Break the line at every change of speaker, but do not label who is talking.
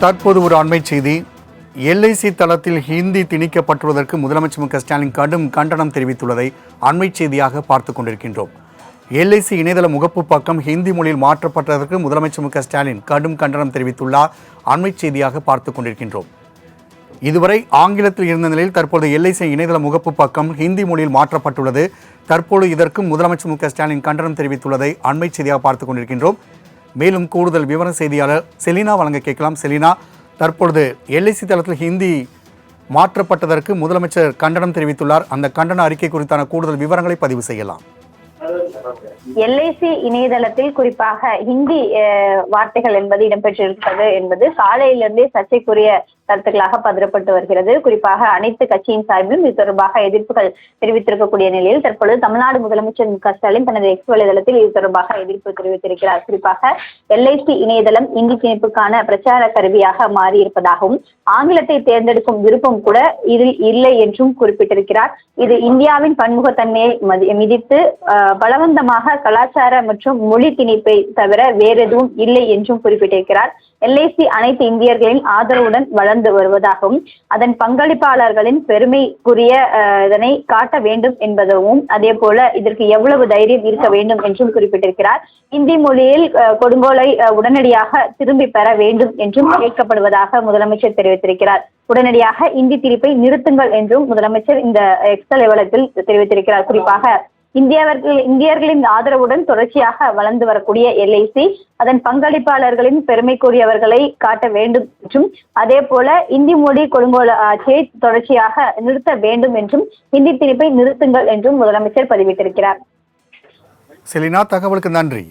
தற்போது ஒரு அண்மை செய்தி. எல்ஐசி தளத்தில் ஹிந்தி திணிக்கப்பட்டுள்ளதற்கு முதலமைச்சர் மு க ஸ்டாலின் கடும் கண்டனம் தெரிவித்துள்ளதை அண்மை செய்தியாக பார்த்து கொண்டிருக்கின்றோம். எல்ஐசி இணையதள முகப்பு பக்கம் ஹிந்தி மொழியில் மாற்றப்பட்டதற்கு முதலமைச்சர் மு க ஸ்டாலின் கடும் கண்டனம் தெரிவித்துள்ளார். அண்மை செய்தியாக பார்த்து கொண்டிருக்கின்றோம். இதுவரை ஆங்கிலத்தில் இருந்த நிலையில் தற்போது எல்ஐசி இணையதள முகப்பு பக்கம் ஹிந்தி மொழியில் மாற்றப்பட்டுள்ளது. தற்போது இதற்கும் முதலமைச்சர் மு க ஸ்டாலின் கண்டனம் தெரிவித்துள்ளதை அண்மை செய்தியாக பார்த்து கொண்டிருக்கின்றோம். மேலும் கூடுதல் விவர செய்தியாளர் செலினா வழங்க கேட்கலாம். செலினா, தற்பொழுது எல்ஐசி தளத்தில் ஹிந்தி மாற்றப்பட்டதற்கு முதலமைச்சர் கண்டனம் தெரிவித்துள்ளார். அந்த கண்டன அறிக்கை குறித்தான கூடுதல் விவரங்களை பதிவு செய்யலாம்.
எல்ஐசி இணையதளத்தில் குறிப்பாக ஹிந்தி வார்த்தைகள் என்பது இடம்பெற்றிருப்பது என்பது காலையிலிருந்தே சர்ச்சைக்குரிய கருத்துக்களாக பகிரப்பட்டு வருகிறது. குறிப்பாக அனைத்து கட்சியின் சார்பிலும் இது தொடர்பாக எதிர்ப்புகள் தெரிவித்திருக்கக்கூடிய நிலையில் தற்பொழுது தமிழ்நாடு முதலமைச்சர் மு க ஸ்டாலின் தனது எக்ஸ் வலைதளத்தில் இது தொடர்பாக எதிர்ப்பு தெரிவித்திருக்கிறார். குறிப்பாக எல்ஐசி இணையதளம் இந்தி திணிப்புக்கான பிரச்சார கருவியாக மாறி இருப்பதாகவும் ஆங்கிலத்தை தேர்ந்தெடுக்கும் விருப்பம் கூட இதில் இல்லை என்றும் குறிப்பிட்டிருக்கிறார். இது இந்தியாவின் பன்முகத்தன்மையை மிதித்து பலவந்தமாக கலாச்சார மற்றும் மொழி திணிப்பை தவிர வேறு எதுவும் இல்லை என்றும் குறிப்பிட்டிருக்கிறார். எல்ஐசி அனைத்து இந்தியர்களின் ஆதரவுடன் வளர்ந்து வருவதாகவும் அதன் பங்களிப்பாளர்களின் பெருமைக்குரிய இதனை காட்ட வேண்டும் என்பதும் அதே போல இதற்கு எவ்வளவு தைரியம் இருக்க வேண்டும் என்றும் குறிப்பிட்டிருக்கிறார். இந்தி மொழியில் கொடுங்கோலை உடனடியாக திரும்பி பெற வேண்டும் என்றும் கேட்கப்படுவதாக முதலமைச்சர் தெரிவித்திருக்கிறார். உடனடியாக இந்தி திணிப்பை நிறுத்துங்கள் என்றும் முதலமைச்சர் இந்த எக்ஸ் வலைதளத்தில் தெரிவித்திருக்கிறார். குறிப்பாக இந்தியர்களின் ஆதரவுடன் தொடர்ச்சியாக வளர்ந்து வரக்கூடிய எல்ஐசி அதன் பங்களிப்பாளர்களின் பெருமைக்குரியவர்களை காட்ட வேண்டும் என்றும் அதே போல இந்தி மொழி கொடுங்கோல் ஆட்சியை தொடர்ச்சியாக நிறுத்த வேண்டும் என்றும் இந்தி திணிப்பை நிறுத்துங்கள் என்றும் முதலமைச்சர் பதிவிட்டிருக்கிறார்.
செலினா, தகவலுக்கு நன்றி.